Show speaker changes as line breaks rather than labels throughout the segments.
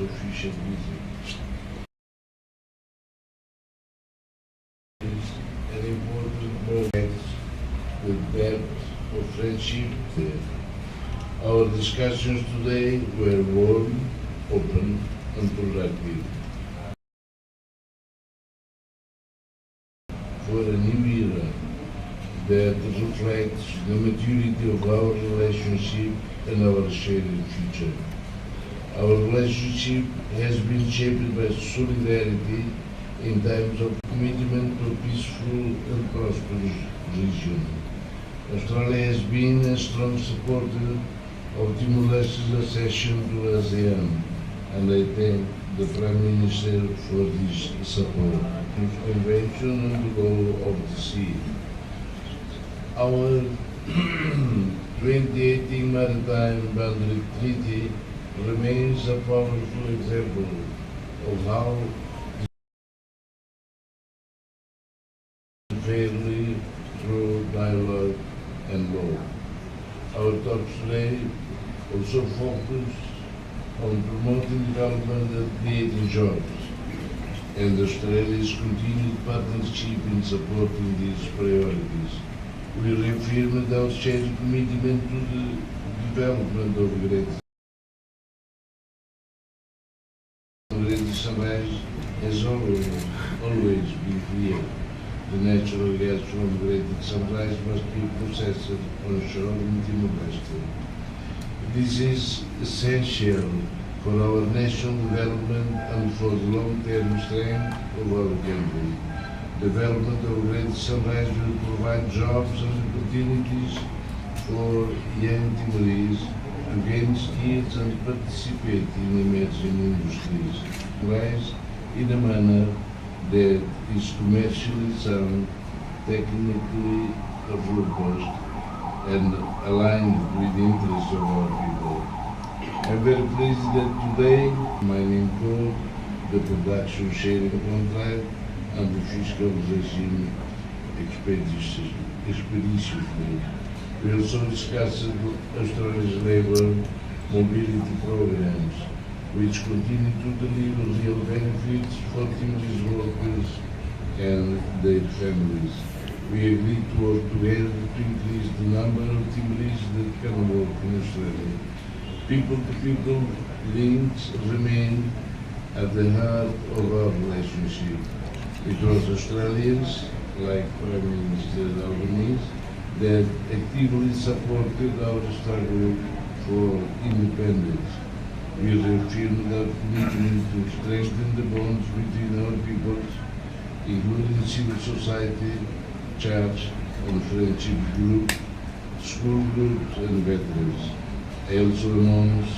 official visit. An important moment with depth of friendship there. Our discussions today were warm, open, and productive. For a new era that reflects the maturity of our relationship and our shared future. Our relationship has been shaped by solidarity in times of commitment to a peaceful and prosperous region. Australia has been a strong supporter of Timor-Leste's accession to ASEAN, and I thank the Prime Minister for this support. The Convention on the Law of the Sea. Our 2018 Maritime Boundary Treaty remains a powerful example of how fairly through dialogue and law. Our talks today also focus on promoting development and creating jobs, and Australia's continued partnership in supporting these priorities. We reaffirmed our shared commitment to the development of Great Sunrise has always been clear. The natural gas from Great Sunrise must be processed onshore in Timor-Leste. This is essential for our national development and for the long-term strength of our country. Development of Great Sunrise will provide jobs and opportunities for young Timorese to gain skills and participate in emerging industries, rise in a manner that is commercially sound, technically robust, and aligned with the interests of our people. I'm very pleased that today, mining code, the production sharing contract, and the fiscal regime expeditiously. We also discussed Australia's labour mobility programs, which continue to deliver real benefits for Timorese workers and their families. We agreed to work together to increase the number of Timorese that can work in Australia. People-to-people links remain at the heart of our relationship. It was Australians, like Prime Minister Albanese, that actively supported our struggle for independence. We reaffirmed our commitment to strengthen the bonds between our peoples, including civil society, church and friendship groups, school groups and veterans. I also announce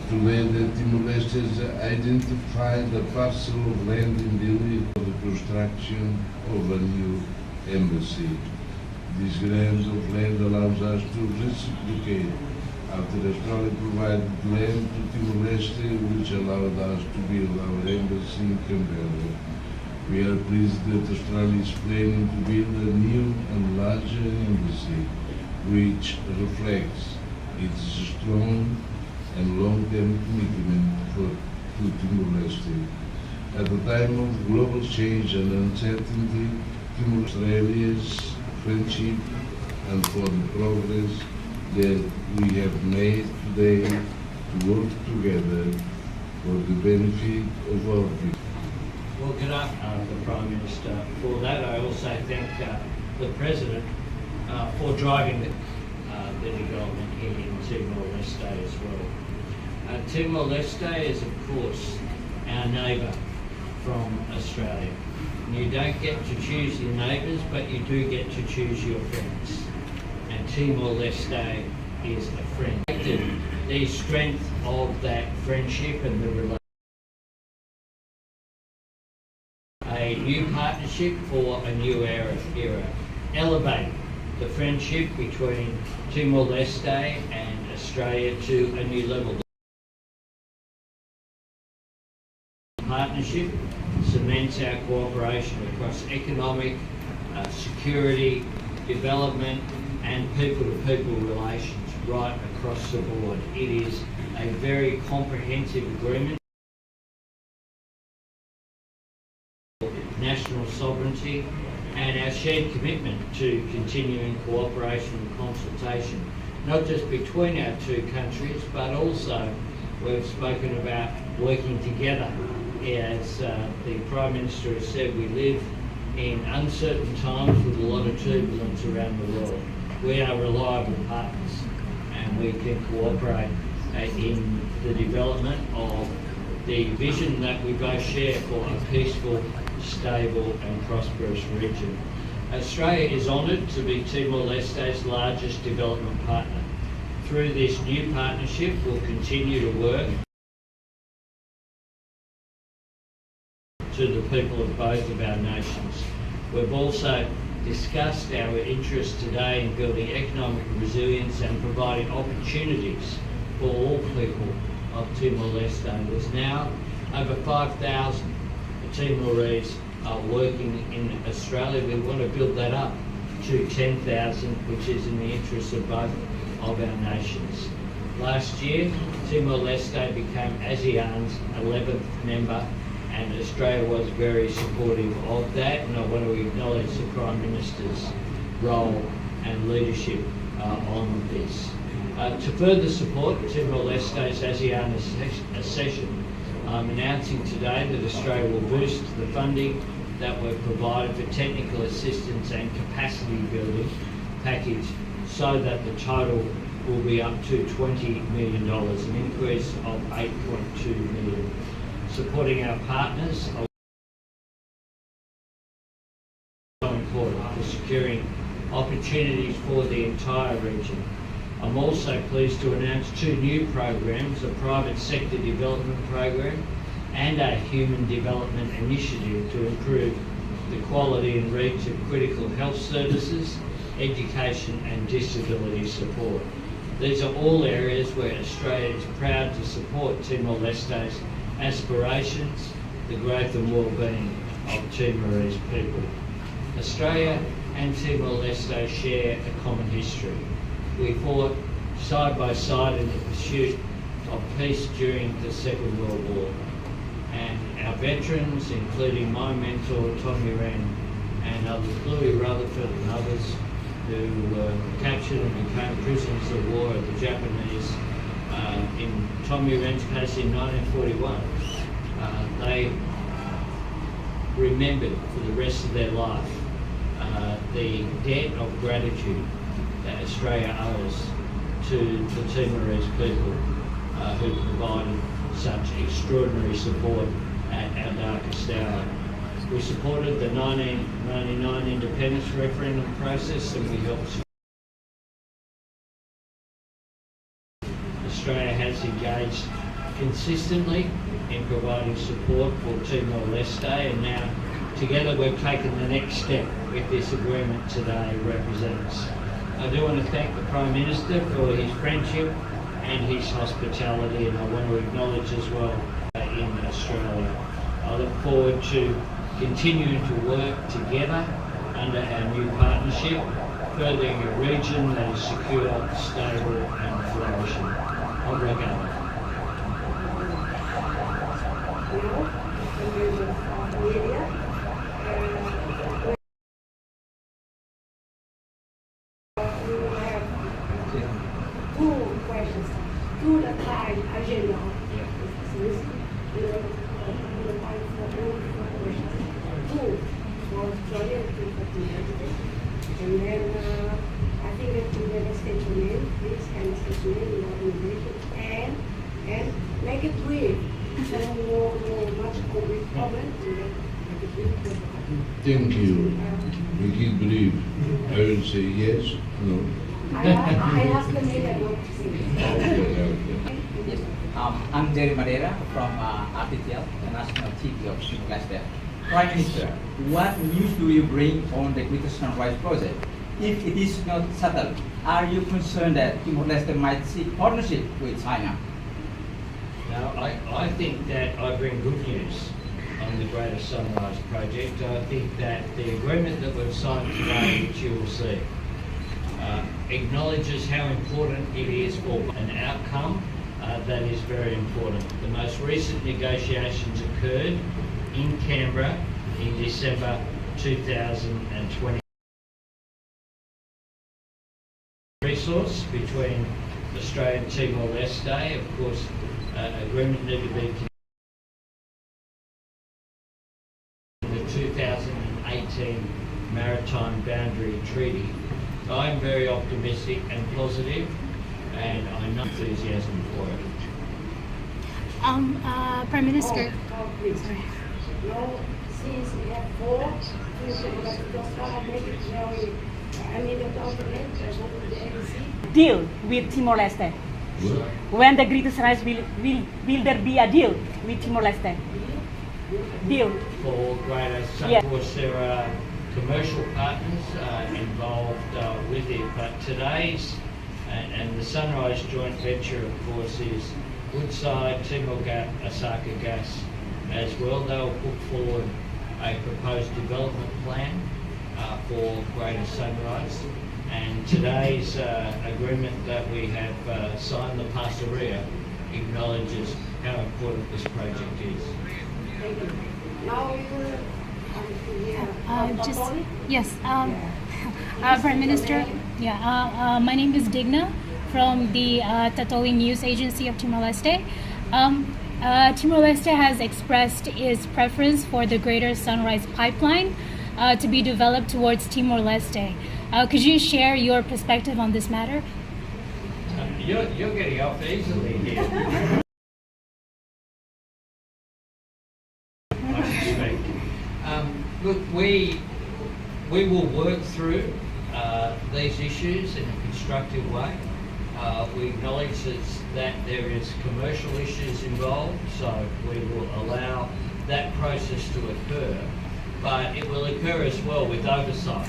today that Timor-Leste has identified a parcel of land in Dili for the construction of a new embassy. This grant of land allows us to reciprocate after Australia provided land to Timor-Leste, which allowed us to build our embassy in Canberra. We are pleased that Australia is planning to build a new and larger embassy, which reflects its strong and long-term commitment to Timor-Leste. At the time of global change and uncertainty, Timor-Australia's friendship and for the progress that we have made today to work together for the benefit of our people.
Well, good afternoon, the Prime Minister, for that. I also thank the President for driving the development here in Timor-Leste as well. Timor-Leste is, of course, our neighbour from Australia. You don't get to choose your neighbours, but you do get to choose your friends. And Timor-Leste is a friend. The strength of that friendship and the relationship. A new partnership for a new era. Elevate the friendship between Timor-Leste and Australia to a new level. Partnership cements our cooperation across economic, security, development and people-to-people relations right across the board. It is a very comprehensive agreement. national sovereignty and our shared commitment to continuing cooperation and consultation, not just between our two countries, but also we've spoken about working together. As the Prime Minister has said, we live in uncertain times with a lot of turbulence around the world. We are reliable partners and we can cooperate in the development of the vision that we both share for a peaceful, stable and prosperous region. Australia is honoured to be Timor-Leste's largest development partner. Through this new partnership, we'll continue to work to the people of both of our nations. We've also discussed our interest today in building economic resilience and providing opportunities for all people of Timor-Leste. There's now over 5,000 Timorese working in Australia. We want to build that up to 10,000, which is in the interest of both of our nations. Last year, Timor-Leste became ASEAN's 11th member, and Australia was very supportive of that, and I want to acknowledge the Prime Minister's role and leadership on this. To further support Timor-Leste's ASEAN accession, I'm announcing today that Australia will boost the funding that we've provided for technical assistance and capacity building package so that the total will be up to $20 million, an increase of $8.2 million. Supporting our partners is so important for securing opportunities for the entire region. I'm also pleased to announce two new programs, a private sector development program and a human development initiative to improve the quality and reach of critical health services, education and disability support. These are all areas where Australia is proud to support Timor-Leste's aspirations, the growth and well-being of Timorese people. Australia and Timor-Leste share a common history. We fought side by side in the pursuit of peace during the Second World War. And our veterans, including my mentor Tommy Wren and others, Louis Rutherford and others, who were captured and became prisoners of war of the Japanese, in Tommy Wren's case in 1941, they remembered for the rest of their life the debt of gratitude that Australia owes to the Timorese people who provided such extraordinary support at our darkest hour. We supported the 1999 independence referendum process and we helped. Australia has engaged consistently in providing support for Timor-Leste, and now together we've taken the next step with this agreement today represents. I do want to thank the Prime Minister for his friendship and his hospitality, and I want to acknowledge as well in Australia. I look forward to continuing to work together under our new partnership, furthering a region that is secure, stable and flourishing. Obrigado.
Two questions. To the time agenda. Two for Australia, two for Timor. And then I think that you better state your name, please, and state your name, your organization, and make it brief. No much COVID comment. Make it brief.
Thank you. Make it brief. I will say yes, no.
I ask the media not to say.
Okay.
I'm Jerry Madeira from RTTL, the National TV of Timor-Leste. Prime Minister, what news do you bring on the Greater Sunrise Project? If it is not settled, are you concerned that Timor-Leste might seek partnership with China?
Now, I think that I bring good news on the Greater Sunrise Project. I think that the agreement that we've signed today, which you will see, acknowledges how important it is for an outcome that is very important. The most recent negotiations occurred in Canberra in December 2020. Resource between Australia and Timor-Leste, of course, agreement needed to be the 2018 Maritime Boundary Treaty. I'm very optimistic and positive, and I'm enthusiasm for it.
Prime Minister.
Please. No, since we have four, make it very, I mean, the document, the ABC.
Deal with Timor-Leste. When the greatest rise will there be a deal with Timor-Leste? Deal.
For greater, so
Yeah.
of course there are commercial partners involved with it, but today's and the Sunrise joint venture, of course, is Woodside, Timor Osaka Gas as well. They'll put forward a proposed development plan for Greater Sunrise, and today's agreement that we have signed, the Palásiu, acknowledges how important this project is.
Thank you. Now we will,
Yes, Prime Minister. Yeah, my name is Digna from the Tatowi News Agency of Timor-Leste. Timor-Leste has expressed its preference for the Greater Sunrise Pipeline to be developed towards Timor-Leste. Could you share your perspective on this matter?
You're getting off easily here. I suspect. Look, we will work through these issues in a constructive way. We acknowledge that there is commercial issues involved, so we will allow that process to occur, but it will occur as well with oversight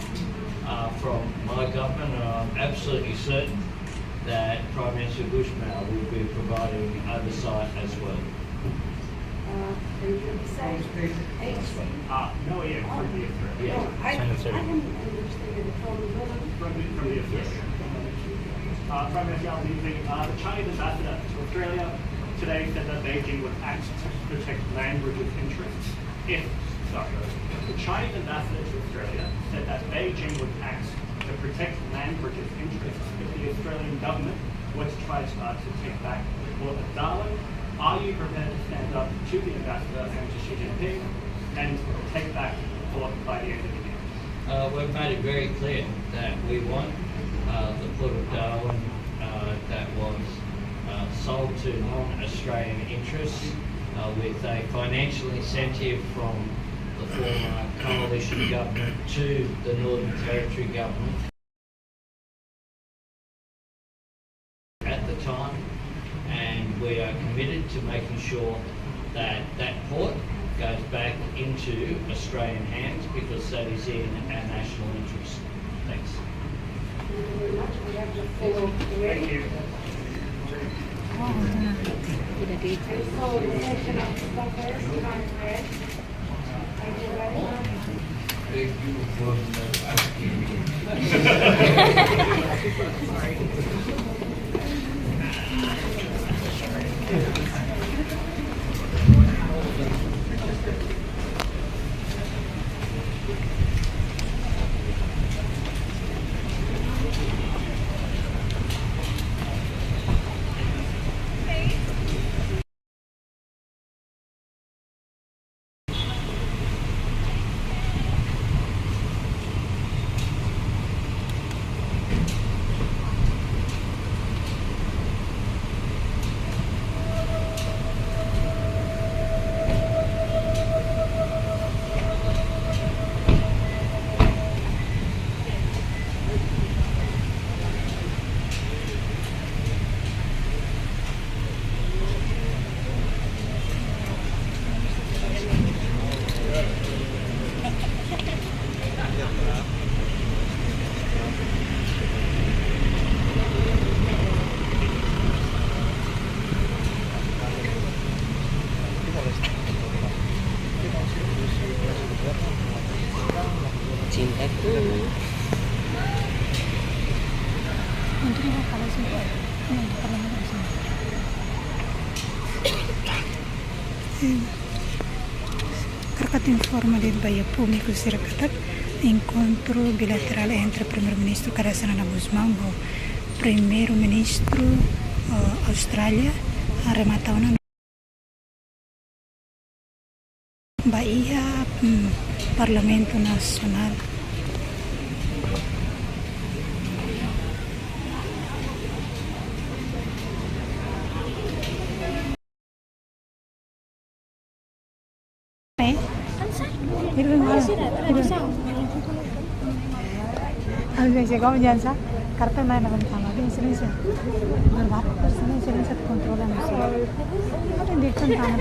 from my government, and I'm absolutely certain that Prime Minister Guzman will be providing oversight as well.
No, yeah, from the
Yeah.
I didn't understand from
the official. Prime Minister Albanese, the Chinese ambassador to Australia today said that Beijing would act to protect land bridges interests the Chinese ambassador to Australia said that Beijing would act to protect land bridges interests if the Australian government were to try to take back the port of Darwin. Are you prepared to stand up to the ambassador and to Xi Jinping and take back the port by the end of the year?
We've made it very clear that we want the Port of Darwin that was sold to non-Australian interests with a financial incentive from the former coalition government to the Northern Territory government at the time, and we are committed to making sure that that port goes back into Australian hands because that is in our national interest. Thanks.
Thank you very much. We have the floor
Thank
ready.
you.
And so the session of the conference conference. Thank you very much.
Thank you for asking me.
Carcat informalit via público sirakatak encontro bilateral entre primeiro-ministro Xanana Guzmão e primeiro-ministro Austrália arrematauna Bahia Parlamento Nasional. Albanese kau jangan sah, karena main apa sama dia Indonesia. Berapa persen Indonesia kontrol Indonesia. Apa yang dia tentang